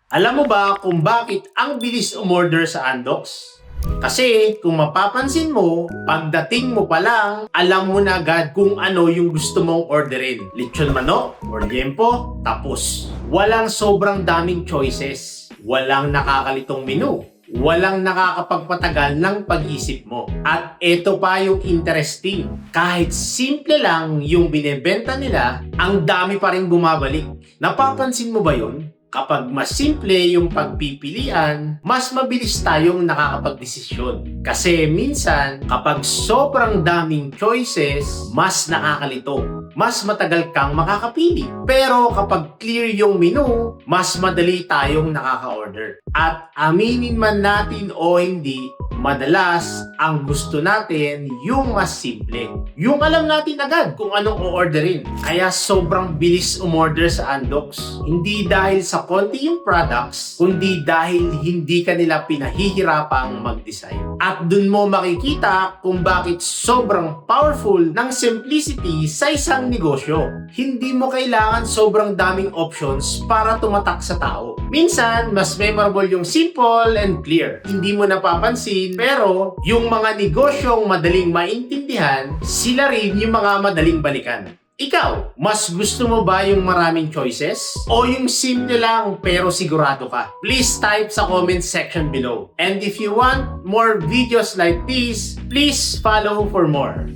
Alam mo ba kung bakit ang bilis umorder sa Andox? Kasi kung mapapansin mo, pagdating mo pa lang, alam mo na agad kung ano yung gusto mong orderin. Lechon manok or liempo, tapos. Walang sobrang daming choices. Walang nakakalitong menu. Walang nakakapagpatagal ng pag-isip mo. At ito pa yung interesting. Kahit simple lang yung binebenta nila, ang dami pa rin bumabalik. Napapansin mo ba yun? Kapag mas simple yung pagpipilian, mas mabilis tayong nakakapagdesisyon. Kasi minsan, kapag sobrang daming choices, mas nakakalito. Mas matagal kang makakapili. Pero kapag clear yung menu, mas madali tayong nakaka-order. At aminin man natin o hindi, madalas, ang gusto natin yung mas simple. Yung alam natin agad kung anong o-orderin. Kaya sobrang bilis umorder sa Andox. Hindi dahil sa konti yung products, kundi dahil hindi ka nila pinahihirapang mag-design. At dun mo makikita kung bakit sobrang powerful ng simplicity sa isang negosyo. Hindi mo kailangan sobrang daming options para tumatak sa tao. Minsan, mas memorable yung simple and clear. Hindi mo napapansin, pero yung mga negosyong madaling maintindihan, sila rin yung mga madaling balikan. Ikaw, mas gusto mo ba yung maraming choices? O yung simple lang pero sigurado ka? Please type sa comment section below. And if you want more videos like this, please follow for more.